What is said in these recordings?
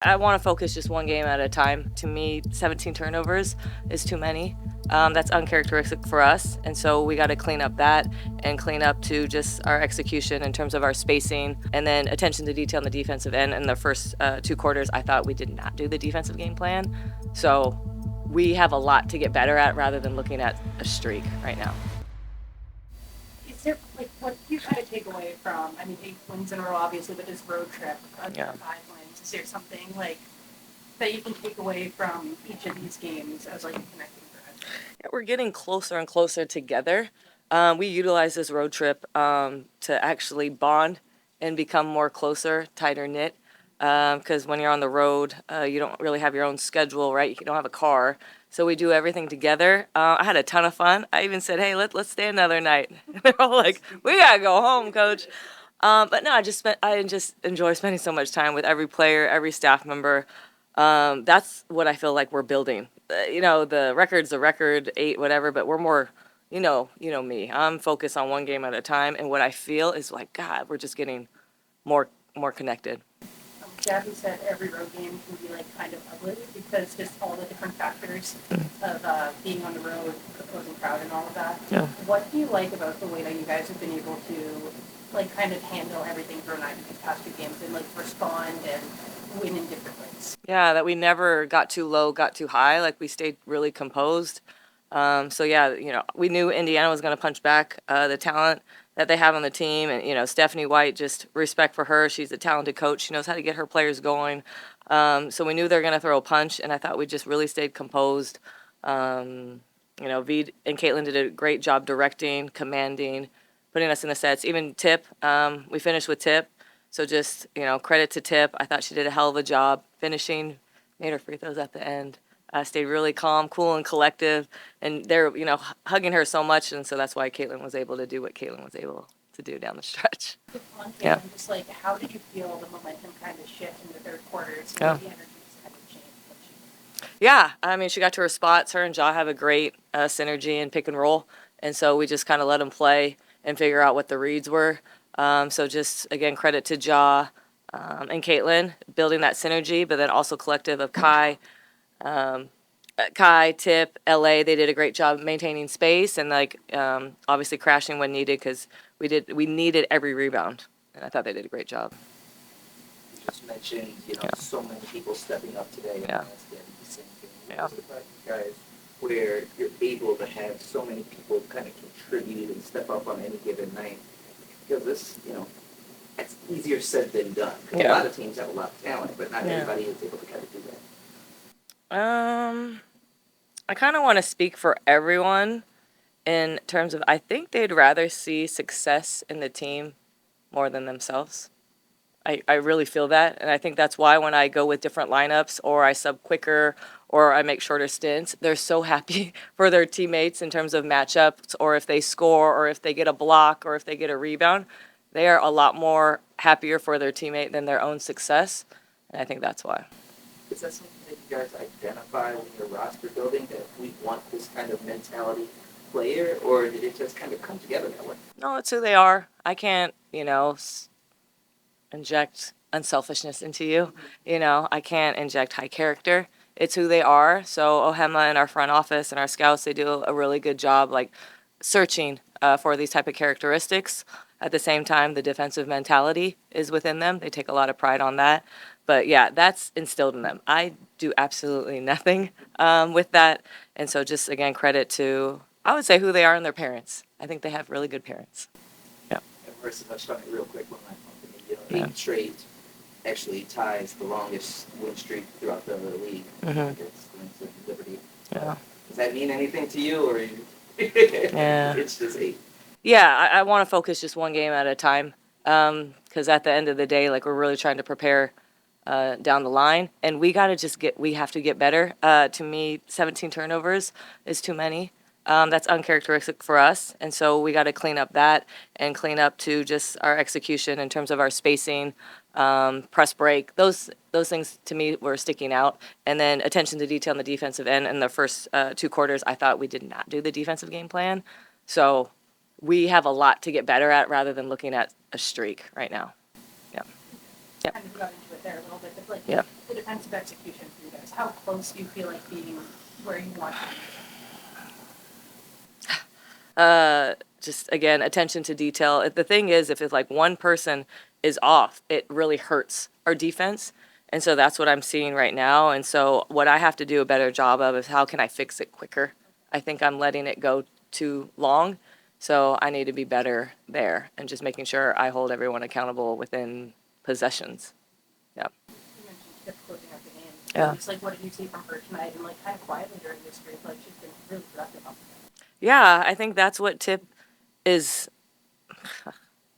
I want to focus just one game at a time. To me, 17 turnovers is too many. That's uncharacteristic for us, and so we got to clean up that and clean up to just our execution in terms of our spacing, and then attention to detail on the defensive end. In the first 2 quarters, I thought we did not do the defensive game plan, so we have a lot to get better at rather than looking at a streak right now. Is there, like, what do you kind of take away from, I mean, 8 wins in a row, obviously, but this road trip, Yeah. 5 wins, is there something, like, that you can take away from each of these games as, like, a connecting thread? Yeah, we're getting closer and closer together. We utilize this road trip to actually bond and become more closer, tighter knit. Because when you're on the road, you don't really have your own schedule, right? You don't have a car. So we do everything together. I had a ton of fun. I even said, hey, let's stay another night. They're all like, we got to go home, coach. But no, I just enjoy spending so much time with every player, every staff member. That's what I feel like we're building. The record's a record, 8, whatever, but we're more, me. I'm focused on one game at a time, and what I feel is like, God, we're just getting more connected. Gabby said every road game can be, like, kind of ugly because just all the different factors of being on the road, opposing crowd, and all of that. Yeah. What do you like about the way that you guys have been able to, like, kind of handle everything thrown at you these past 2 games and, like, respond and win in different ways? Yeah, that we never got too low, got too high. Like we stayed really composed. So yeah, we knew Indiana was going to punch back. The talent that they have on the team, and Stephanie White, just respect for her. She's a talented coach. She knows how to get her players going. So we knew they were going to throw a punch, and I thought we just really stayed composed. Veed and Caitlin did a great job directing, commanding, putting us in the sets. Even Tip, we finished with Tip. So just, credit to Tip. I thought she did a hell of a job finishing, made her free throws at the end. Stayed really calm, cool, and collective. And they're, hugging her so much. And so that's why Caitlin was able to do what Caitlin was able to do down the stretch. On Yeah. Caitlin, just, like, how did you feel the momentum kind of shift in the third quarter? It seemed Yeah. like the energy just kind of changed. Yeah, I mean, she got to her spots. Her and Ja have a great synergy and pick and roll. And so we just kind of let them play and figure out what the reads were. So just, again, credit to Ja and Caitlin building that synergy, but then also collective of Kai, Tip, LA. They did a great job maintaining space and obviously crashing when needed because we needed every rebound, and I thought they did a great job. You just mentioned, Yeah. so many people stepping up today. Yeah. And that's the same thing. Yeah. What's it about you guys where you're able to have so many people kind of contribute and step up on any given night? Because this, it's easier said than done. 'Cause Yeah. a lot of teams have a lot of talent, but not Yeah. everybody is able to kind of do that. I kind of want to speak for everyone in terms of I think they'd rather see success in the team more than themselves. I really feel that, and I think that's why when I go with different lineups or I sub quicker or I make shorter stints, they're so happy for their teammates in terms of matchups or if they score or if they get a block or if they get a rebound. They are a lot more happier for their teammate than their own success, and I think that's why. Is that something that you guys identify when you're roster building, that we want this kind of mentality player, or did it just kind of come together that way? No, it's who they are. I can't, inject unselfishness into you. I can't inject high character. It's who they are. So Ohema and our front office and our scouts, they do a really good job, like searching for these type of characteristics. At the same time, the defensive mentality is within them. They take a lot of pride on that. But yeah, that's instilled in them. I do absolutely nothing with that. And so just, again, credit to, I would say, who they are and their parents. I think they have really good parents. Yeah. And Marissa touched on it real quick one last month. Yeah. 8 straight actually ties the longest win streak throughout the league against Liberty. Yeah. Does that mean anything to you, or Yeah. it's just 8? Yeah, I want to focus just one game at a time because at the end of the day, like we're really trying to prepare down the line, and we have to get better. To me, 17 turnovers is too many. That's uncharacteristic for us, and so we got to clean up that and clean up to just our execution in terms of our spacing, press break. Those things to me were sticking out, and then attention to detail on the defensive end. In the first 2 quarters, I thought we did not do the defensive game plan, so we have a lot to get better at rather than looking at a streak right now. Yeah. Yep. Kind of got into it it there a little bit, but like Yeah. the defensive execution for you guys, how close do you feel like being where you want to be? Just again, attention to detail. The thing is, if it's like one person is off, it really hurts our defense. And so that's what I'm seeing right now. And so what I have to do a better job of is how can I fix it quicker? I think I'm letting it go too long. So I need to be better there and just making sure I hold everyone accountable within possessions. You mentioned Tip closing out the game. Yeah. Just like what did you see from her tonight, and like kind of quietly during this streak, like she's been really productive off the bench. Yeah, I think that's what Tip is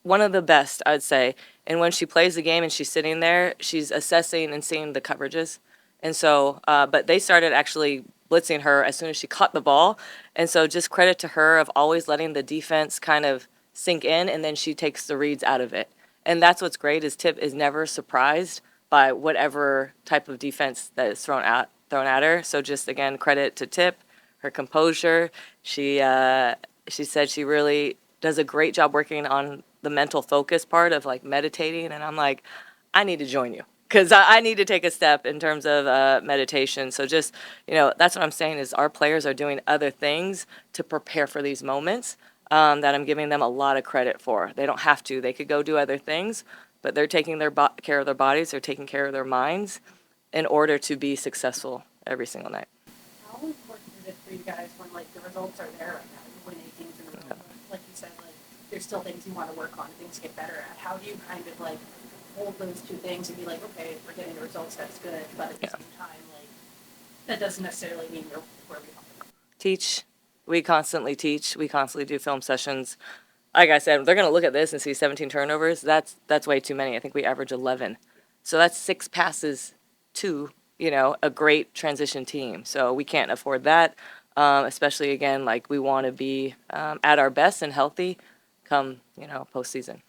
one of the best, I'd say. And when she plays the game and she's sitting there, she's assessing and seeing the coverages. And so, but they started actually blitzing her as soon as she caught the ball. And so just credit to her of always letting the defense kind of sink in, and then she takes the reads out of it. And that's what's great is Tip is never surprised by whatever type of defense that is thrown at her. So just again, credit to Tip, her composure. She said she really does a great job working on the mental focus part of like meditating. And I'm like, I need to join you because I need to take a step in terms of meditation. So just, that's what I'm saying is our players are doing other things to prepare for these moments that I'm giving them a lot of credit for. They don't have to. They could go do other things, but they're taking care of their bodies. They're taking care of their minds in order to be successful every single night. How important is it for you guys when like the results are there right now? You win 8 games in a row. Like you said, like there's still things you want to work on, things to get better at. How do you kind of like hold those two things and be like, okay, we're getting the results, that's good, but at the same time, like that doesn't necessarily mean you're where we want to be. Teach. We constantly teach. We constantly do film sessions. Like I said, they're going to look at this and see 17 turnovers. That's way too many. I think we average 11. So that's 6 passes to, a great transition team. So we can't afford that, especially, again, like we want to be at our best and healthy come, postseason.